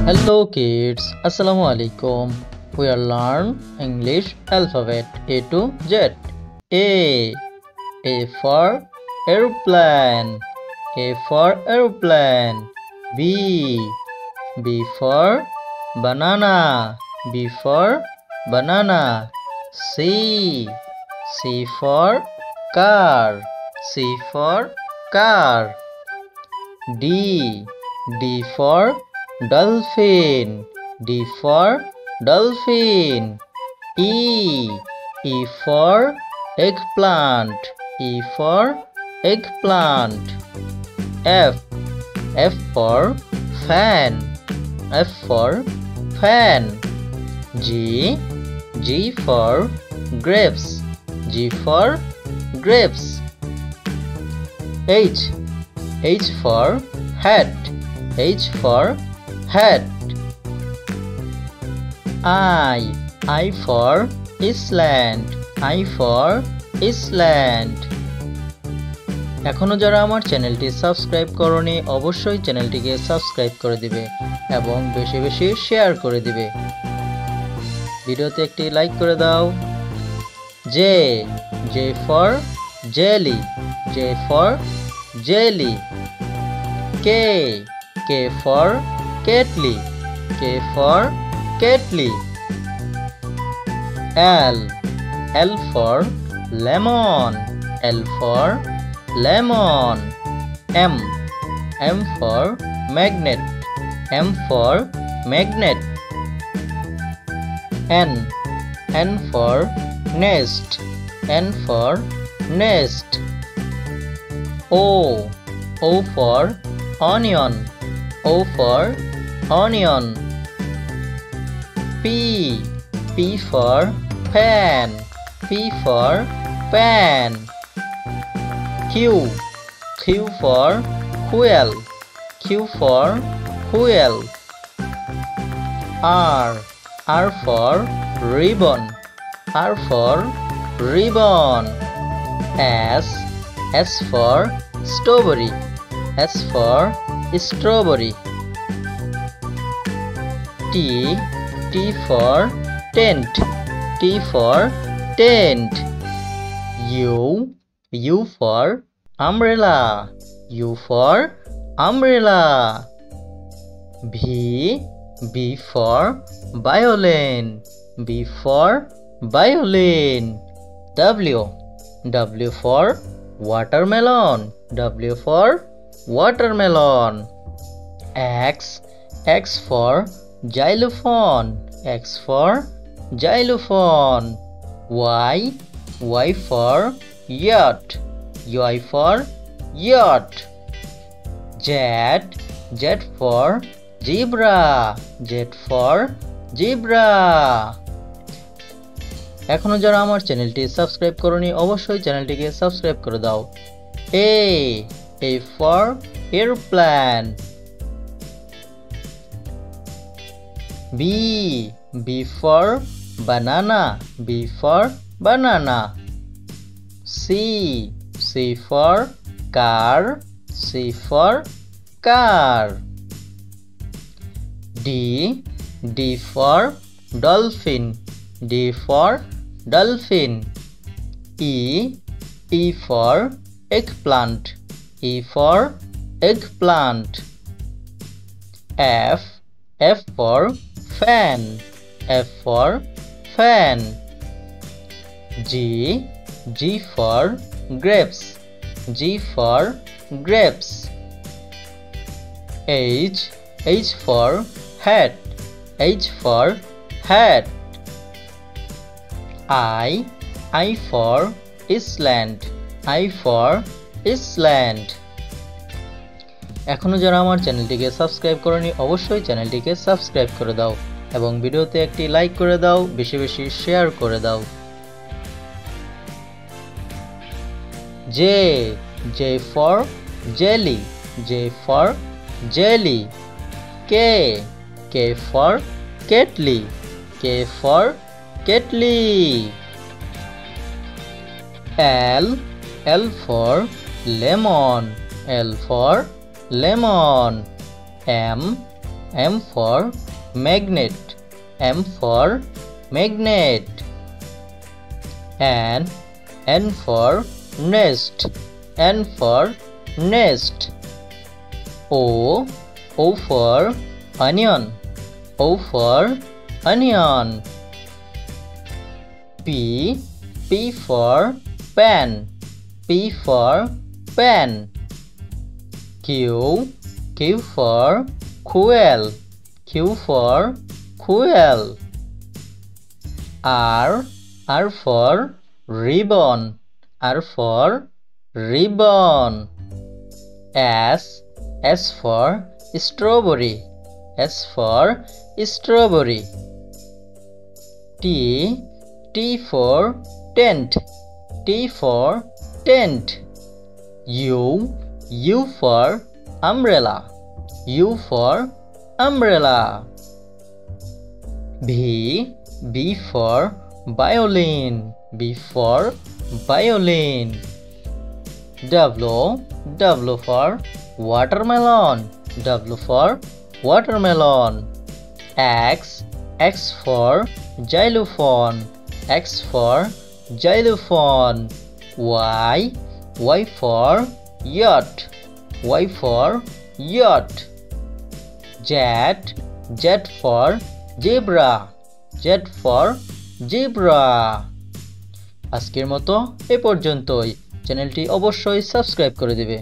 Hello kids, Assalamu alaikum. We are learn English alphabet A to Z. A for airplane. A for airplane. B for banana. B for banana. C for car. C for car. D for dolphin. D for dolphin. E for eggplant. E for eggplant. F for fan. F for fan. G for grapes. G for grapes. H for hat. H for hat. I for Iceland. I for Iceland. এখনো যারা আমার চ্যানেলটি subscribe করোনি অবশ্যই চ্যানেলটিকে subscribe করে দিবে এবং বেশি বেশি শেয়ার করে দিবে। ভিডিওতে একটি লাইক করে দাও। J for jelly. J for jelly. K for kettle. K for kettle. L for lemon. L for lemon. M for magnet. M for magnet. N for nest. N for nest. O for onion. O for onion. P for pan. P for pan. Q for wheel. Q for wheel. R for ribbon. R for ribbon. S for strawberry. S for strawberry. T for tent. T for tent. U for umbrella. U for umbrella. V for violin. V for violin. W for watermelon. W for watermelon. X for xylophone. X for xylophone. Y for yacht. Y for yacht. Z for zebra. Z for zebra. এখনো যারা আমার চ্যানেলটি subscribe করোনি অবশ্যই চ্যানেলটিকে subscribe করে দাও। A for airplane. B for banana. B for banana. C for car. C for car. D for dolphin. D for dolphin. E for eggplant. E for eggplant. F for fan. F for fan. G for grapes. G for grapes. H for hat. H for hat. I for Iceland. I for Iceland. এখনো যারা আমার চ্যানেলটিকে subscribe করোনি অবশ্যই চ্যানেলটিকে subscribe করে দাও এবং ভিডিওতে একটি লাইক করে দাও, বেশি বেশি শেয়ার করে দাও। J for jelly. J for jelly. K for kettle. K for kettle. L for lemon. L for lemon. M for magnet. M for magnet. N for nest. N for nest. O for onion. O for onion. P for pen. P for pen. Q for quill. Q for quill. R for ribbon. R for ribbon. S for strawberry. S for strawberry. T for tent. T for tent. U for umbrella. U for umbrella. B for violin. B for violin. W for watermelon. W for watermelon. X for xylophone. X for xylophone. Y for yacht. Y for yacht. Z for zebra. Z for zebra. আজকের মতো এ পর্যন্তই। চ্যানেলটি অবশ্যই subscribe করে দিবে।